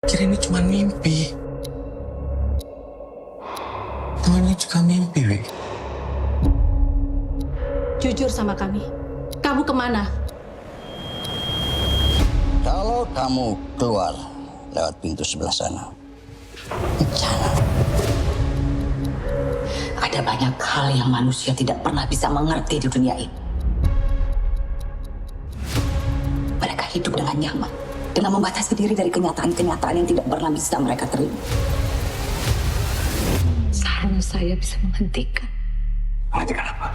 Kira ini cuma mimpi. Ini juga mimpi, Wi. Jujur sama kami. Kamu kemana? Kalau kamu keluar lewat pintu sebelah sana, bencana. Ada banyak hal yang manusia tidak pernah bisa mengerti di dunia ini. Mereka hidup dengan nyaman, dengan membatasi diri dari kenyataan-kenyataan yang tidak pernah bisa mereka terima. Seharusnya saya bisa menghentikan. Menghentikan apa?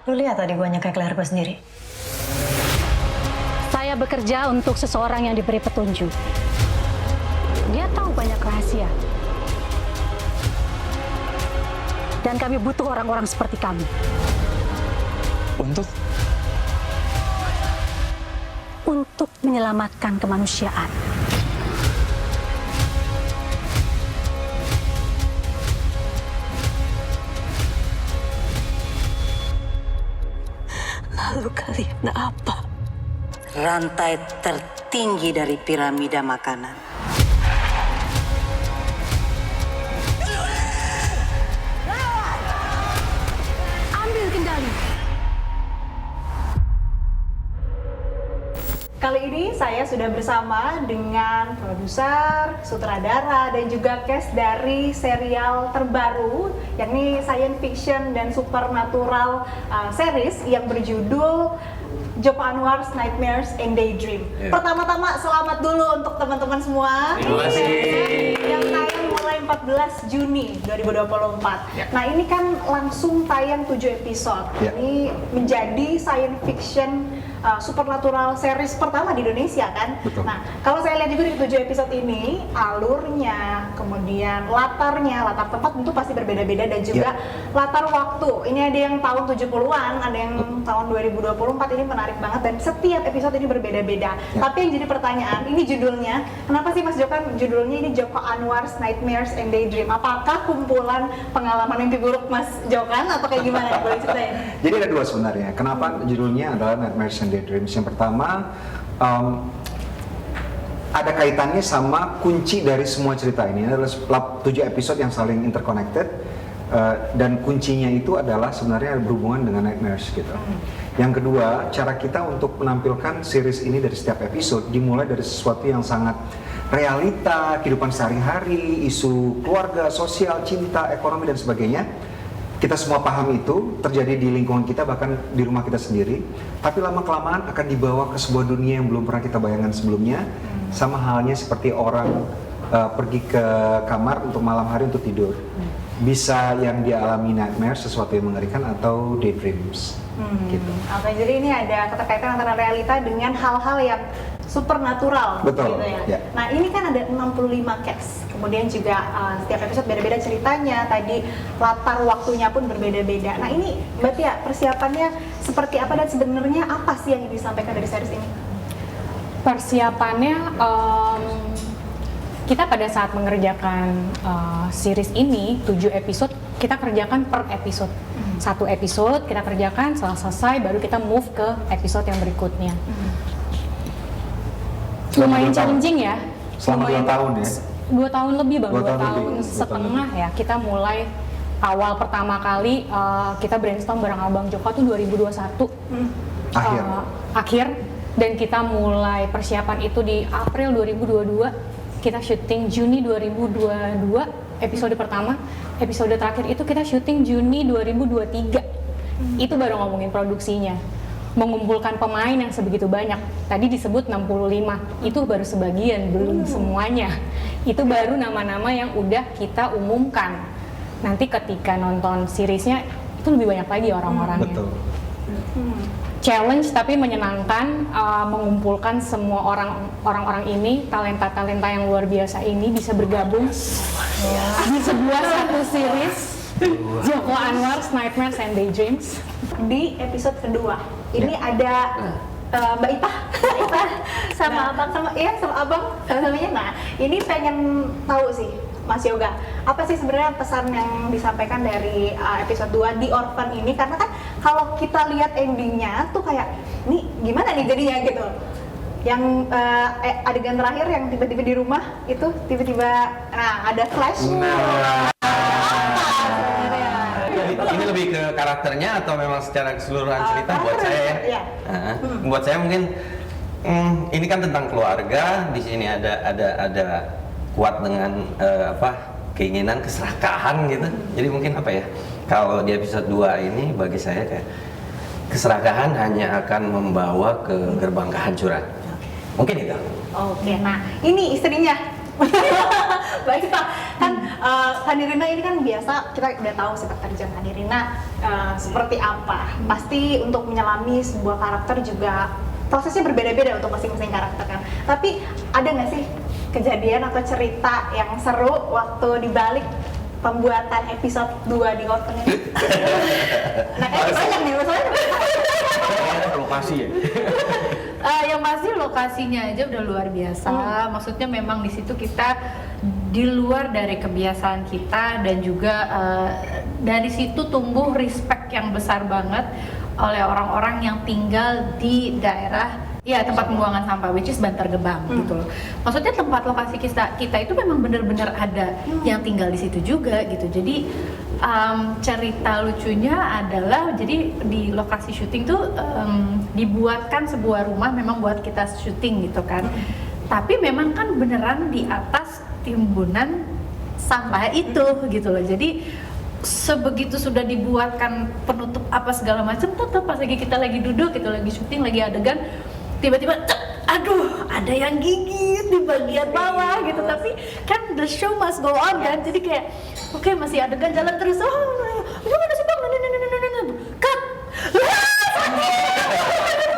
Lu lihat tadi gue nyekek leher gue sendiri. Saya bekerja untuk seseorang yang diberi petunjuk. Dia tahu banyak rahasia. Dan kami butuh orang-orang seperti kami. Untuk menyelamatkan kemanusiaan. Lalu kalian apa? Rantai tertinggi dari piramida makanan. Ambil kendali. Kali ini saya sudah bersama dengan produser, sutradara, dan juga cast dari serial terbaru, yakni science fiction dan supernatural series yang berjudul Joko Anwar's Nightmares and Daydream. Pertama-tama selamat dulu untuk teman-teman semua. Terima kasih. Yang tayang mulai 14 Juni 2024. Nah ini kan langsung tayang 7 episode. Ini menjadi science fiction supernatural series pertama di Indonesia kan. Betul. Nah kalau saya lihat juga di 7 episode ini, alurnya, kemudian latar tempat tentu pasti berbeda-beda, dan juga latar waktu. Ini ada yang tahun 70-an, ada yang tahun 2024, ini menarik banget, dan setiap episode ini berbeda-beda. Tapi yang jadi pertanyaan, ini judulnya, kenapa sih Mas Joko judulnya ini Joko Anwar's Nightmares and Daydream? Apakah kumpulan pengalaman mimpi buruk Mas Jokan atau kayak gimana? Boleh ceritain? Jadi ada dua sebenarnya. Kenapa judulnya adalah Nightmares and Daydreams? Yang pertama, ada kaitannya sama kunci dari semua cerita ini. Adalah 7 episode yang saling interconnected, dan kuncinya itu adalah sebenarnya berhubungan dengan nightmares gitu. Yang kedua, cara kita untuk menampilkan series ini dari setiap episode dimulai dari sesuatu yang sangat realita, kehidupan sehari-hari, isu keluarga, sosial, cinta, ekonomi, dan sebagainya. Kita semua paham itu terjadi di lingkungan kita, bahkan di rumah kita sendiri. Tapi lama-kelamaan akan dibawa ke sebuah dunia yang belum pernah kita bayangkan sebelumnya. Sama halnya seperti orang pergi ke kamar untuk malam hari untuk tidur. Bisa yang dialami nightmare, sesuatu yang mengerikan, atau daydreams. Gitu. Oke, jadi ini ada keterkaitan antara realita dengan hal-hal yang supernatural. Betul, Gitu ya. ya. Nah ini kan ada 65 cast, kemudian juga setiap episode beda-beda ceritanya, tadi latar waktunya pun berbeda-beda. Nah ini berarti ya persiapannya seperti apa, dan sebenarnya apa sih yang disampaikan dari series ini? Persiapannya, kita pada saat mengerjakan series ini 7 episode, kita kerjakan per episode. Satu episode kita kerjakan, setelah selesai baru kita move ke episode yang berikutnya. Lumayan challenging ya. Selama 2 tahun ya? 2 tahun lebih Bang, 2 2 tahun tahun lebih. setengah ya. Kita mulai awal pertama kali kita brainstorm bareng Abang Joko tuh 2021 akhir, dan kita mulai persiapan itu di April 2022. Kita syuting Juni 2022 episode pertama, episode terakhir itu kita syuting Juni 2023. Itu baru ngomongin produksinya. Mengumpulkan pemain yang sebegitu banyak. Tadi disebut 65, itu baru sebagian, belum semuanya. Itu baru nama-nama yang udah kita umumkan. Nanti ketika nonton seriesnya, itu lebih banyak lagi orang-orangnya. Betul. Challenge tapi menyenangkan, mengumpulkan semua orang-orang ini, talenta-talenta yang luar biasa ini bisa bergabung di sebuah satu series Joko Anwar's Nightmares and Daydreams. Di episode kedua ini ada Mbak Ita sama abang sama abang sama-samanya. Nah, ini pengen tahu sih Mas Yoga, apa sih sebenarnya pesan yang disampaikan dari episode 2 di Orphan ini? Karena kan kalau kita lihat endingnya tuh kayak, nih gimana nih jadinya gitu. Yang adegan terakhir yang tiba-tiba di rumah itu tiba-tiba, nah ada flash. Ini lebih ke karakternya atau memang secara keseluruhan cerita buat saya ya? Iya. Buat saya mungkin ini kan tentang keluarga. Di sini ada kuat dengan keinginan keserakahan gitu. Jadi mungkin apa ya? Kalau di episode 2 ini bagi saya kayak keserakahan hanya akan membawa ke gerbang kehancuran. Mungkin itu. Oke, nah ini istrinya. Baik Pak, kan Kanirina ini kan biasa kita udah tahu sepak terjang Kanirina seperti apa. Pasti untuk menyelami sebuah karakter juga prosesnya berbeda-beda untuk masing-masing karakter kan. Tapi ada nggak sih kejadian atau cerita yang seru waktu dibalik pembuatan episode 2 di Orphan ini? Nah kayaknya banyak nih, masalahnya lokasi ya. Yang pasti lokasinya aja udah luar biasa. Maksudnya memang di situ kita di luar dari kebiasaan kita dan juga dari situ tumbuh respect yang besar banget oleh orang-orang yang tinggal di daerah tempat pembuangan sampah, which is Bantar Gebang gitu loh. Maksudnya tempat lokasi kita itu memang benar-benar ada yang tinggal di situ juga gitu. Jadi cerita lucunya adalah jadi di lokasi syuting tuh dibuatkan sebuah rumah memang buat kita syuting gitu kan. Tapi memang kan beneran di atas timbunan sampah itu gitu loh. Jadi sebegitu sudah dibuatkan penutup apa segala macam, tetap pas kita lagi duduk, kita lagi syuting, lagi adegan, tiba-tiba aduh ada yang gigit di bagian bawah gitu. Tapi kan the show must go on kan, jadi kayak oke, masih adegan jalan terus, gimana sih bang, cut,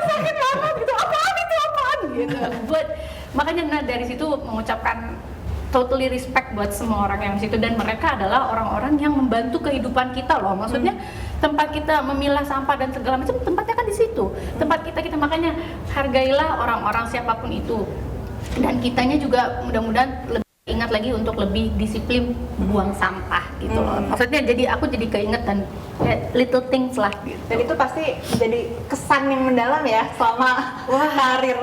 sakit banget gitu, apaan gitu. Makanya dari situ mengucapkan totally respect buat semua orang yang di situ, dan mereka adalah orang-orang yang membantu kehidupan kita loh. Maksudnya tempat kita memilah sampah dan segala macam, tempatnya kan di situ. Tempat kita makanya hargailah orang-orang siapapun itu. Dan kitanya juga mudah-mudahan lebih ingat lagi untuk lebih disiplin buang sampah gitu loh. Maksudnya jadi aku jadi keinget dan little things lah gitu. Dan itu pasti jadi kesan yang mendalam ya selama karir.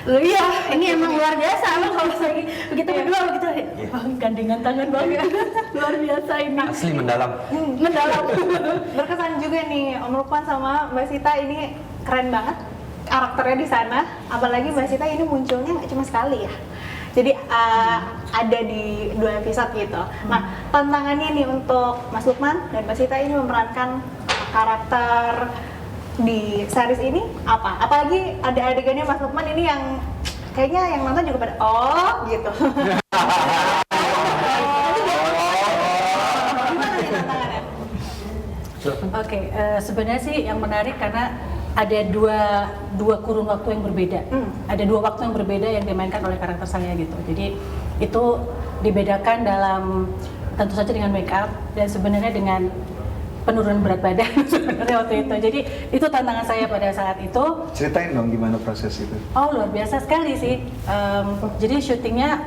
Iya, ini emang luar biasa loh kalau lagi begitu berdua begitu gandengan tangan banget. Luar biasa ini. Asli mendalam. Mendalam. Berkesan juga nih Om Lukman sama Mbak Sita, ini keren banget karakternya di sana. Apalagi Mbak Sita ini munculnya nggak cuma sekali ya. Jadi ada di 2 episode gitu. Nah, tantangannya nih untuk Mas Lukman dan Mbak Sita ini memerankan karakter di series ini apa? Apalagi ada adegannya Mas Lukman ini yang kayaknya yang nonton juga pada gitu. Gimana nih tantangannya? Oke, sebenarnya sih yang menarik karena ada dua kurun waktu yang berbeda. Ada 2 waktu yang berbeda yang dimainkan oleh karakter saya gitu. Jadi itu dibedakan dalam tentu saja dengan make up dan sebenarnya dengan penurunan berat badan sebenarnya waktu itu. Jadi itu tantangan saya pada saat itu. Ceritain dong gimana proses itu. Oh, luar biasa sekali sih. Jadi syutingnya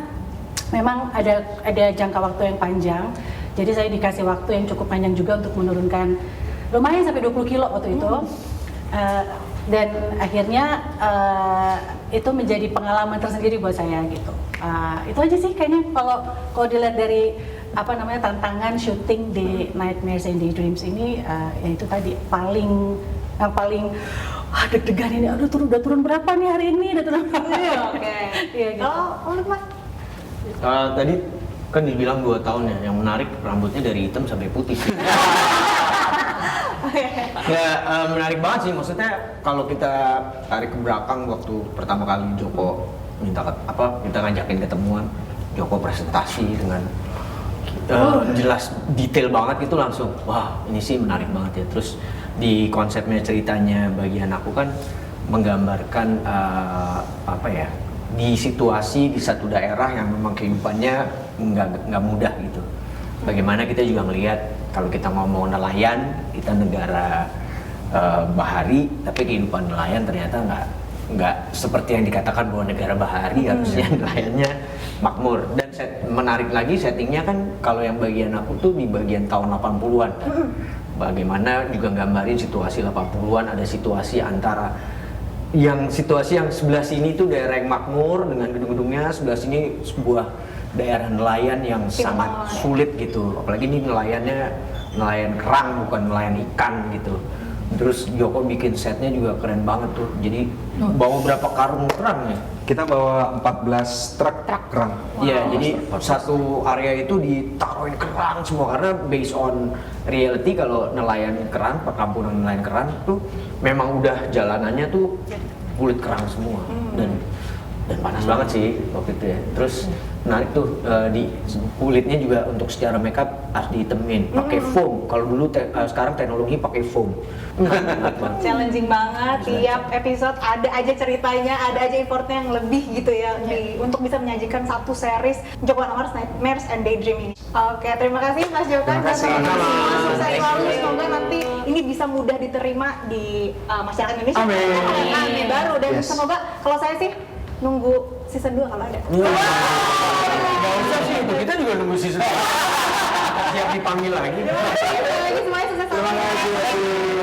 memang ada jangka waktu yang panjang. Jadi saya dikasih waktu yang cukup panjang juga untuk menurunkan lumayan sampai 20 kilo waktu itu. Dan akhirnya itu menjadi pengalaman tersendiri buat saya gitu. Itu aja sih kayaknya kalau dilihat dari tantangan syuting di Nightmares and Daydreams ini, ya itu tadi paling deg-degan ini. Aduh, udah turun berapa nih hari ini? Udah turun berapa? Oke. Iya gitu. Oh, Lukman. Tadi kan dibilang 2 tahun ya, yang menarik rambutnya dari hitam sampai putih. Ya menarik banget sih, maksudnya kalau kita tarik ke belakang waktu pertama kali Joko minta ngajakin ketemuan, Joko presentasi dengan jelas detail banget gitu, langsung wah ini sih menarik banget ya. Terus di konsepnya ceritanya bagian aku kan menggambarkan di situasi di satu daerah yang memang kehidupannya nggak mudah gitu. Bagaimana kita juga melihat kalau kita ngomong nelayan, kita negara bahari, tapi kehidupan nelayan ternyata nggak seperti yang dikatakan bahwa negara bahari harusnya nelayannya makmur. Dan menarik lagi settingnya kan kalau yang bagian aku tuh di bagian tahun 80-an. Bagaimana juga gambarin situasi 80-an, ada situasi antara situasi yang sebelah sini tuh daerah yang makmur dengan gedung-gedungnya, sebelah sini sebuah daerah nelayan yang sangat sulit gitu. Apalagi ini nelayan kerang bukan nelayan ikan gitu. Terus Joko bikin setnya juga keren banget tuh. Jadi bawa berapa karung kerang ya? Kita bawa 14 truk kerang. Iya, jadi satu area itu ditaruhin kerang semua karena based on reality kalau nelayan kerang, perkampungan nelayan kerang tuh memang udah jalanannya tuh kulit kerang semua dan panas banget sih waktu itu ya. Terus menarik tuh di kulitnya juga untuk secara makeup harus dihitemin pakai foam. Kalau dulu sekarang teknologi pakai foam. Challenging banget, tiap episode ada aja ceritanya, ada aja effortnya yang lebih gitu ya untuk bisa menyajikan satu series Joko Anwar Nightmares and Daydream ini. Oke, terima kasih Mas Joko. Terima kasih. Sukses selalu, semoga nanti ini bisa mudah diterima di masyarakat Indonesia. Amin. Baru dan semoga kalau saya sih nunggu season 2 kalau ada. Gak usah sih, kita juga nunggu season 2. Siap dipanggil lagi. Terima kasih semuanya, sukses selalu. Terima kasih.